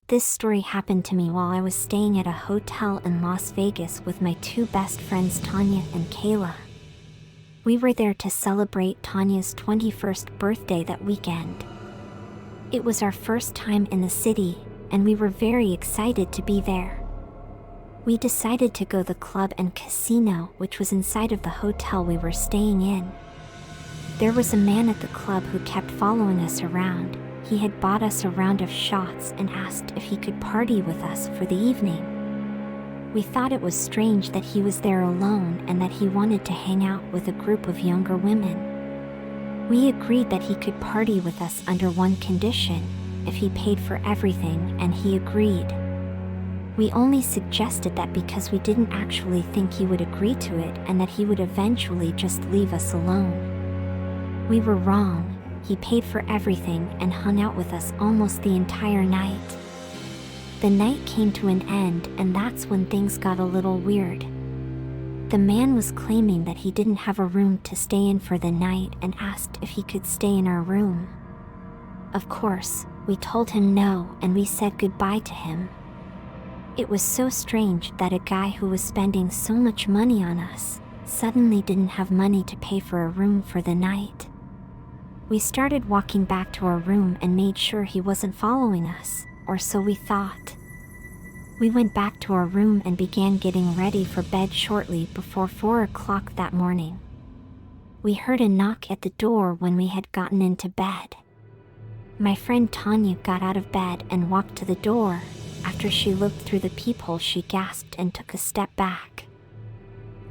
This story happened to me while I was staying at a hotel in Las Vegas with my two best friends Tanya and Kayla. We were there to celebrate Tanya's 21st birthday that weekend. It was our first time in the city, and we were very excited to be there. We decided to go to the club and casino, which was inside of the hotel we were staying in. There was a man at the club who kept following us around. He had bought us a round of shots and asked if he could party with us for the evening. We thought it was strange that he was there alone and that he wanted to hang out with a group of younger women. We agreed that he could party with us under one condition, if he paid for everything, and he agreed. We only suggested that because we didn't actually think he would agree to it and that he would eventually just leave us alone. We were wrong. He paid for everything and hung out with us almost the entire night. The night came to an end, and that's when things got a little weird. The man was claiming that he didn't have a room to stay in for the night and asked if he could stay in our room. Of course, we told him no, and we said goodbye to him. It was so strange that a guy who was spending so much money on us suddenly didn't have money to pay for a room for the night. We started walking back to our room and made sure he wasn't following us, or so we thought. We went back to our room and began getting ready for bed shortly before 4 o'clock that morning. We heard a knock at the door when we had gotten into bed. My friend Tanya got out of bed and walked to the door. After she looked through the peephole, she gasped and took a step back.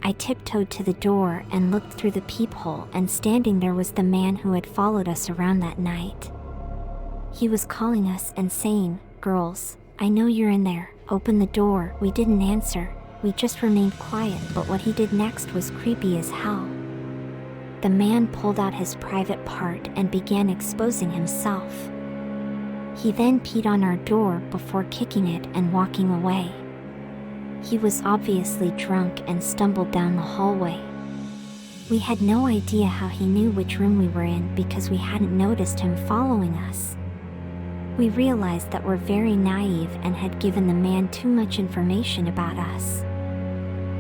I tiptoed to the door and looked through the peephole, and standing there was the man who had followed us around that night. He was calling us and saying, "Girls, I know you're in there, open the door." We didn't answer, we just remained quiet, but what he did next was creepy as hell. The man pulled out his private part and began exposing himself. He then peed on our door before kicking it and walking away. He was obviously drunk and stumbled down the hallway. We had no idea how he knew which room we were in because we hadn't noticed him following us. We realized that we're very naive and had given the man too much information about us.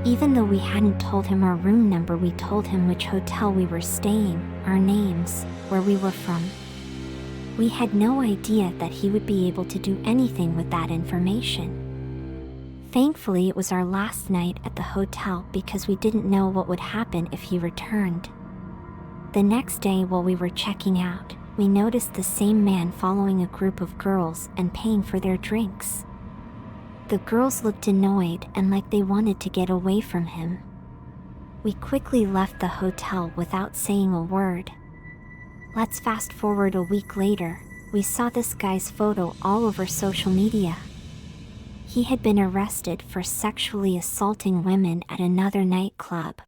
Even though we hadn't told him our room number, we told him which hotel we were staying, our names, where we were from. We had no idea that he would be able to do anything with that information. Thankfully, it was our last night at the hotel because we didn't know what would happen if he returned. The next day, while we were checking out, we noticed the same man following a group of girls and paying for their drinks. The girls looked annoyed and like they wanted to get away from him. We quickly left the hotel without saying a word. Let's fast forward a week later. We saw this guy's photo all over social media. He had been arrested for sexually assaulting women at another nightclub.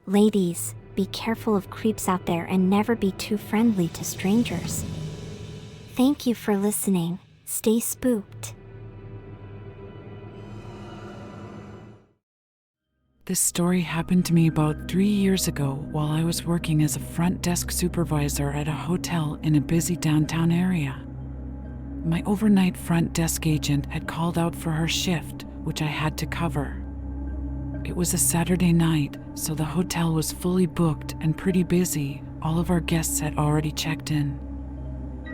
Ladies, be careful of creeps out there and never be too friendly to strangers. Thank you for listening. Stay spooked. This story happened to me about 3 years ago while I was working as a front desk supervisor at a hotel in a busy downtown area. My overnight front desk agent had called out for her shift, which I had to cover. It was a Saturday night, so the hotel was fully booked and pretty busy. All of our guests had already checked in.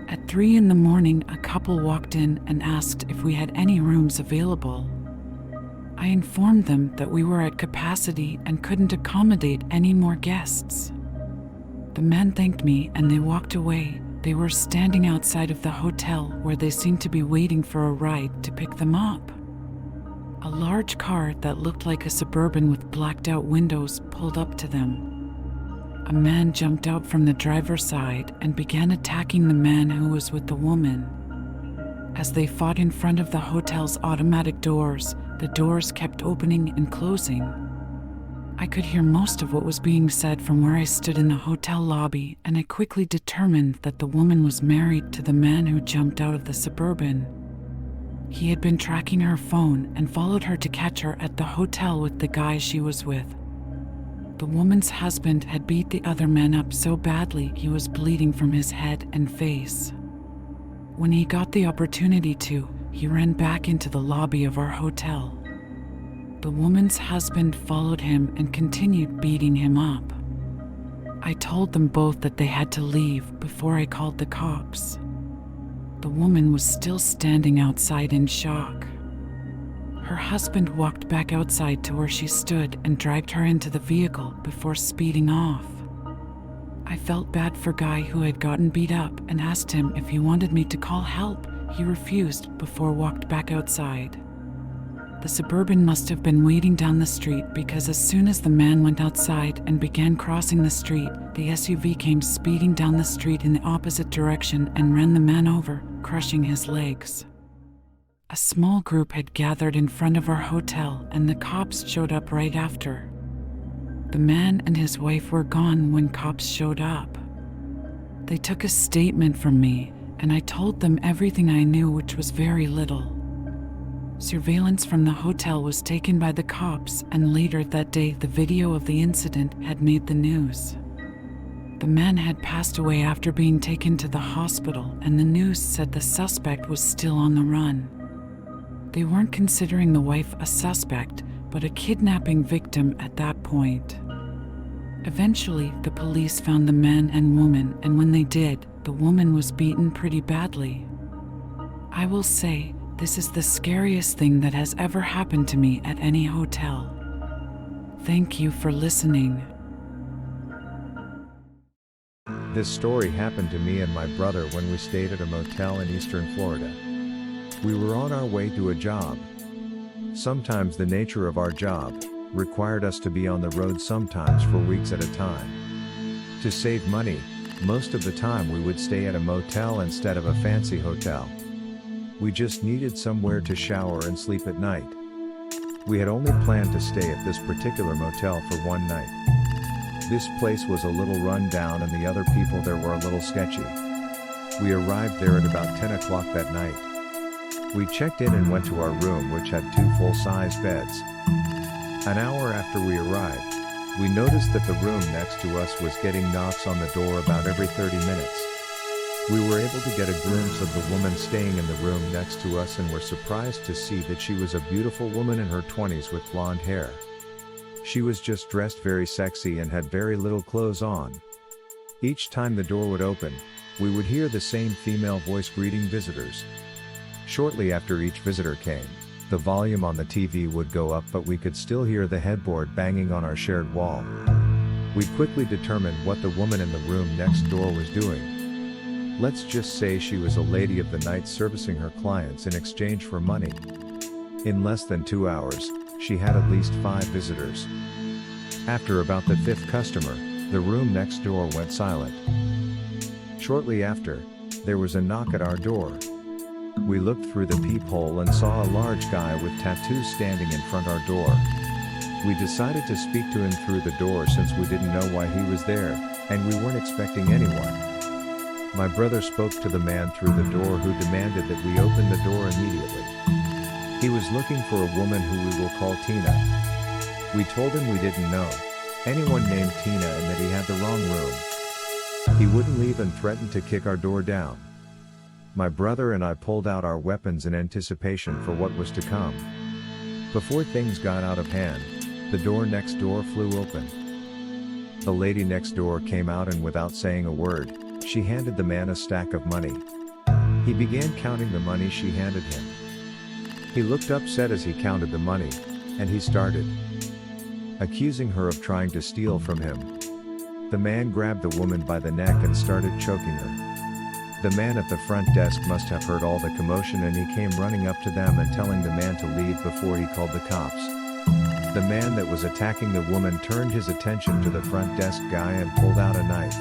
At 3 in the morning, a couple walked in and asked if we had any rooms available. I informed them that we were at capacity and couldn't accommodate any more guests. The men thanked me and they walked away. They were standing outside of the hotel where they seemed to be waiting for a ride to pick them up. A large car that looked like a Suburban with blacked out windows pulled up to them. A man jumped out from the driver's side and began attacking the man who was with the woman. As they fought in front of the hotel's automatic doors, the doors kept opening and closing. I could hear most of what was being said from where I stood in the hotel lobby, and I quickly determined that the woman was married to the man who jumped out of the Suburban. He had been tracking her phone and followed her to catch her at the hotel with the guy she was with. The woman's husband had beat the other man up so badly he was bleeding from his head and face. When he got the opportunity to, he ran back into the lobby of our hotel. The woman's husband followed him and continued beating him up. I told them both that they had to leave before I called the cops. The woman was still standing outside in shock. Her husband walked back outside to where she stood and dragged her into the vehicle before speeding off. I felt bad for Guy, who had gotten beat up, and asked him if he wanted me to call help. He refused before walked back outside. The Suburban must have been waiting down the street, because as soon as the man went outside and began crossing the street, the SUV came speeding down the street in the opposite direction and ran the man over, crushing his legs. A small group had gathered in front of our hotel, and the cops showed up right after. The man and his wife were gone when cops showed up. They took a statement from me, and I told them everything I knew, which was very little. Surveillance from the hotel was taken by the cops, and later that day the video of the incident had made the news. The man had passed away after being taken to the hospital, and the news said the suspect was still on the run. They weren't considering the wife a suspect, but a kidnapping victim at that point. Eventually, the police found the man and woman, and when they did, the woman was beaten pretty badly. I will say, this is the scariest thing that has ever happened to me at any hotel. Thank you for listening. This story happened to me and my brother when we stayed at a motel in eastern Florida. We were on our way to a job. Sometimes the nature of our job required us to be on the road, sometimes for weeks at a time. To save money, most of the time we would stay at a motel instead of a fancy hotel. We just needed somewhere to shower and sleep at night. We had only planned to stay at this particular motel for one night. This place was a little run down and the other people there were a little sketchy. We arrived there at about 10 o'clock that night. We checked in and went to our room, which had 2 full-size beds. An hour after we arrived, we noticed that the room next to us was getting knocks on the door about every 30 minutes. We were able to get a glimpse of the woman staying in the room next to us and were surprised to see that she was a beautiful woman in her 20s with blonde hair. She was just dressed very sexy and had very little clothes on. Each time the door would open, we would hear the same female voice greeting visitors. Shortly after each visitor came, the volume on the TV would go up, but we could still hear the headboard banging on our shared wall. We quickly determined what the woman in the room next door was doing. Let's just say she was a lady of the night servicing her clients in exchange for money. In less than 2 hours, she had at least 5 visitors. After about the 5th customer, the room next door went silent. Shortly after, there was a knock at our door. We looked through the peephole and saw a large guy with tattoos standing in front our door. We decided to speak to him through the door since we didn't know why he was there, and we weren't expecting anyone. My brother spoke to the man through the door, who demanded that we open the door immediately. He was looking for a woman who we will call Tina. We told him we didn't know anyone named Tina and that he had the wrong room. He wouldn't leave and threatened to kick our door down. My brother and I pulled out our weapons in anticipation for what was to come. Before things got out of hand, the door next door flew open. The lady next door came out, and without saying a word, she handed the man a stack of money. He began counting the money she handed him. He looked upset as he counted the money, and he started accusing her of trying to steal from him. The man grabbed the woman by the neck and started choking her. The man at the front desk must have heard all the commotion, and he came running up to them and telling the man to leave before he called the cops. The man that was attacking the woman turned his attention to the front desk guy and pulled out a knife.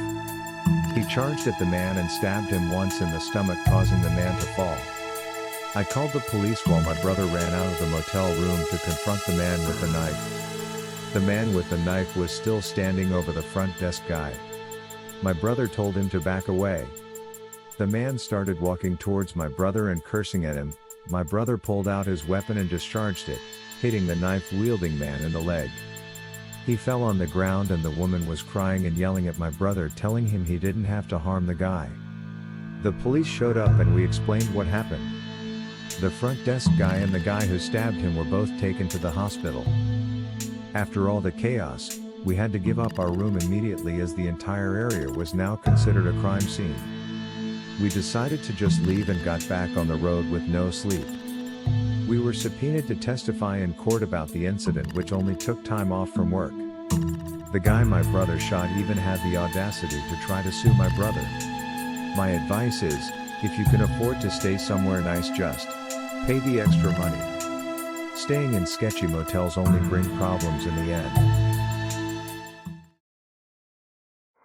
He charged at the man and stabbed him once in the stomach, causing the man to fall. I called the police while my brother ran out of the motel room to confront the man with the knife. The man with the knife was still standing over the front desk guy. My brother told him to back away. The man started walking towards my brother and cursing at him. My brother pulled out his weapon and discharged it, hitting the knife-wielding man in the leg. He fell on the ground, and the woman was crying and yelling at my brother, telling him he didn't have to harm the guy. The police showed up and we explained what happened. The front desk guy and the guy who stabbed him were both taken to the hospital. After all the chaos, we had to give up our room immediately as the entire area was now considered a crime scene. We decided to just leave and got back on the road with no sleep. We were subpoenaed to testify in court about the incident, which only took time off from work. The guy my brother shot even had the audacity to try to sue my brother. My advice is, if you can afford to stay somewhere nice, just pay the extra money. Staying in sketchy motels only bring problems in the end.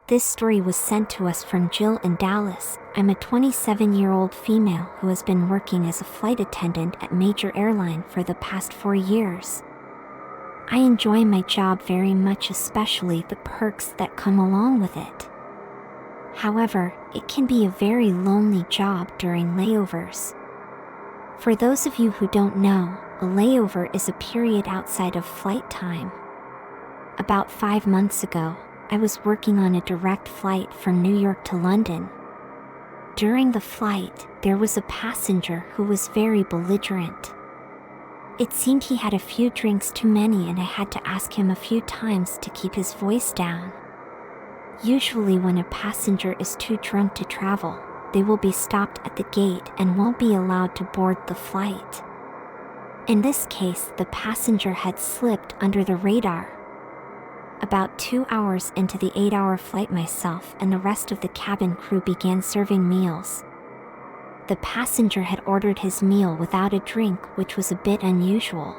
This story was sent to us from Jill in Dallas. I'm a 27-year-old female who has been working as a flight attendant at major airline for the past 4 years. I enjoy my job very much, especially the perks that come along with it. However, it can be a very lonely job during layovers. For those of you who don't know, a layover is a period outside of flight time. About 5 months ago, I was working on a direct flight from New York to London. During the flight, there was a passenger who was very belligerent. It seemed he had a few drinks too many, and I had to ask him a few times to keep his voice down. Usually when a passenger is too drunk to travel, they will be stopped at the gate and won't be allowed to board the flight. In this case, the passenger had slipped under the radar. About 2 hours into the 8-hour flight, myself and the rest of the cabin crew began serving meals. The passenger had ordered his meal without a drink, which was a bit unusual.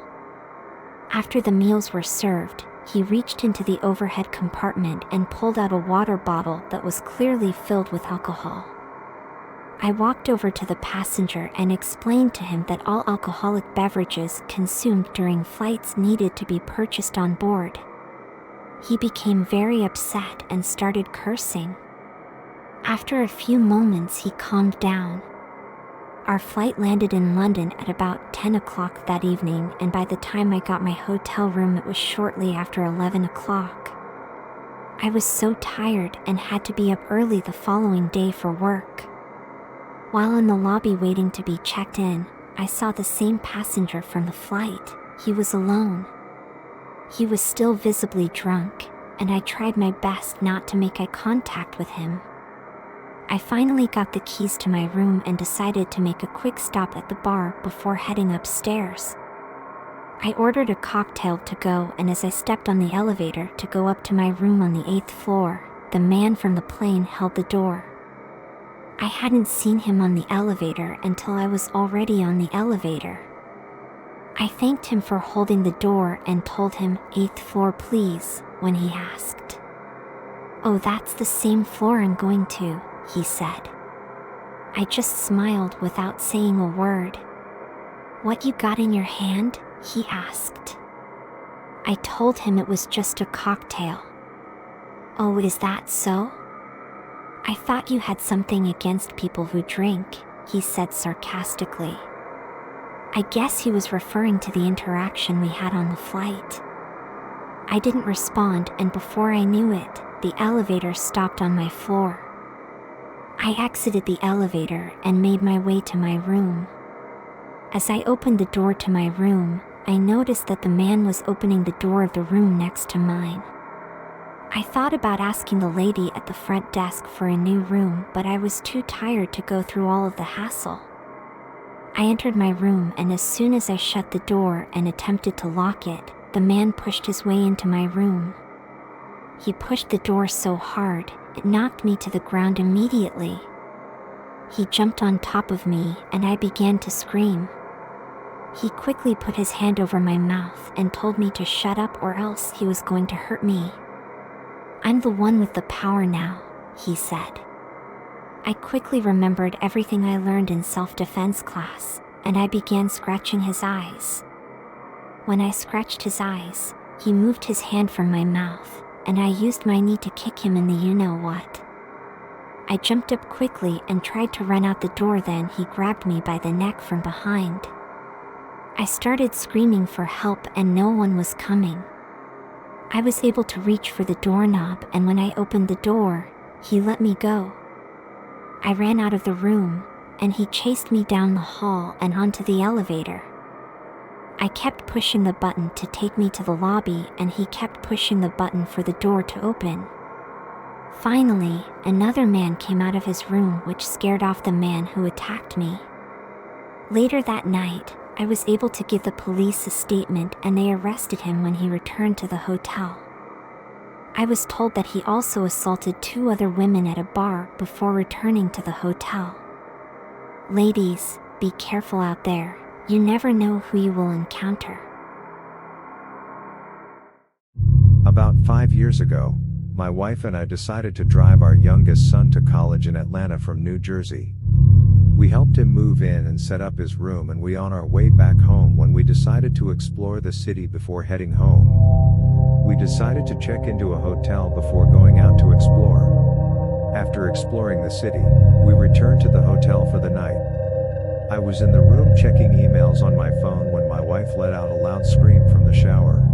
After the meals were served, he reached into the overhead compartment and pulled out a water bottle that was clearly filled with alcohol. I walked over to the passenger and explained to him that all alcoholic beverages consumed during flights needed to be purchased on board. He became very upset and started cursing. After a few moments, he calmed down. Our flight landed in London at about 10 o'clock that evening, and by the time I got my hotel room, it was shortly after 11 o'clock. I was so tired and had to be up early the following day for work. While in the lobby waiting to be checked in, I saw the same passenger from the flight. He was alone. He was still visibly drunk, and I tried my best not to make eye contact with him. I finally got the keys to my room and decided to make a quick stop at the bar before heading upstairs. I ordered a cocktail to go, and as I stepped on the elevator to go up to my room on the 8th floor, the man from the plane held the door. I hadn't seen him on the elevator until I was already on the elevator. I thanked him for holding the door and told him, "8th floor, please," when he asked. "Oh, that's the same floor I'm going to," he said. I just smiled without saying a word. "What you got in your hand?" he asked. I told him it was just a cocktail. "Oh, is that so? I thought you had something against people who drink," he said sarcastically. I guess he was referring to the interaction we had on the flight. I didn't respond, and before I knew it, the elevator stopped on my floor. I exited the elevator and made my way to my room. As I opened the door to my room, I noticed that the man was opening the door of the room next to mine. I thought about asking the lady at the front desk for a new room, but I was too tired to go through all of the hassle. I entered my room, and as soon as I shut the door and attempted to lock it, the man pushed his way into my room. He pushed the door so hard, it knocked me to the ground immediately. He jumped on top of me, and I began to scream. He quickly put his hand over my mouth and told me to shut up or else he was going to hurt me. "I'm the one with the power now," he said. I quickly remembered everything I learned in self-defense class, and I began scratching his eyes. When I scratched his eyes, he moved his hand from my mouth, and I used my knee to kick him in the you-know-what. I jumped up quickly and tried to run out the door, then he grabbed me by the neck from behind. I started screaming for help and no one was coming. I was able to reach for the doorknob, and when I opened the door, he let me go. I ran out of the room, and he chased me down the hall and onto the elevator. I kept pushing the button to take me to the lobby, and he kept pushing the button for the door to open. Finally, another man came out of his room, which scared off the man who attacked me. Later that night, I was able to give the police a statement, and they arrested him when he returned to the hotel. I was told that he also assaulted 2 other women at a bar before returning to the hotel. Ladies, be careful out there. You never know who you will encounter. About 5 years ago, my wife and I decided to drive our youngest son to college in Atlanta from New Jersey. We helped him move in and set up his room, and we on our way back home when we decided to explore the city before heading home. We decided to check into a hotel before going out to explore. After exploring the city, we returned to the hotel for the night. I was in the room checking emails on my phone when my wife let out a loud scream from the shower.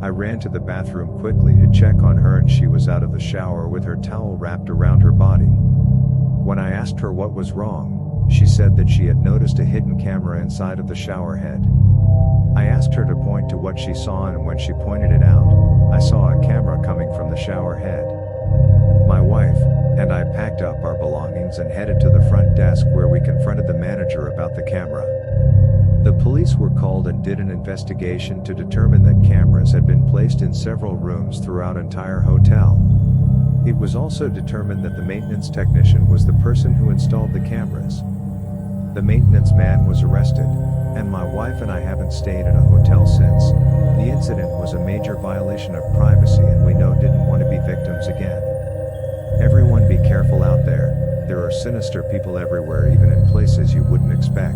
I ran to the bathroom quickly to check on her, and she was out of the shower with her towel wrapped around her body. When I asked her what was wrong, she said that she had noticed a hidden camera inside of the shower head. I asked her to point to what she saw, and when she pointed it out, I saw a camera coming from the shower head. My wife and I packed up our belongings and headed to the front desk, where we confronted the manager about the camera. The police were called and did an investigation to determine that cameras had been placed in several rooms throughout entire hotel. It was also determined that the maintenance technician was the person who installed the cameras. The maintenance man was arrested, and my wife and I haven't stayed at a hotel since. The incident was a major violation of privacy, and we didn't want to be victims again. Everyone be careful out there. There are sinister people everywhere, even in places you wouldn't expect.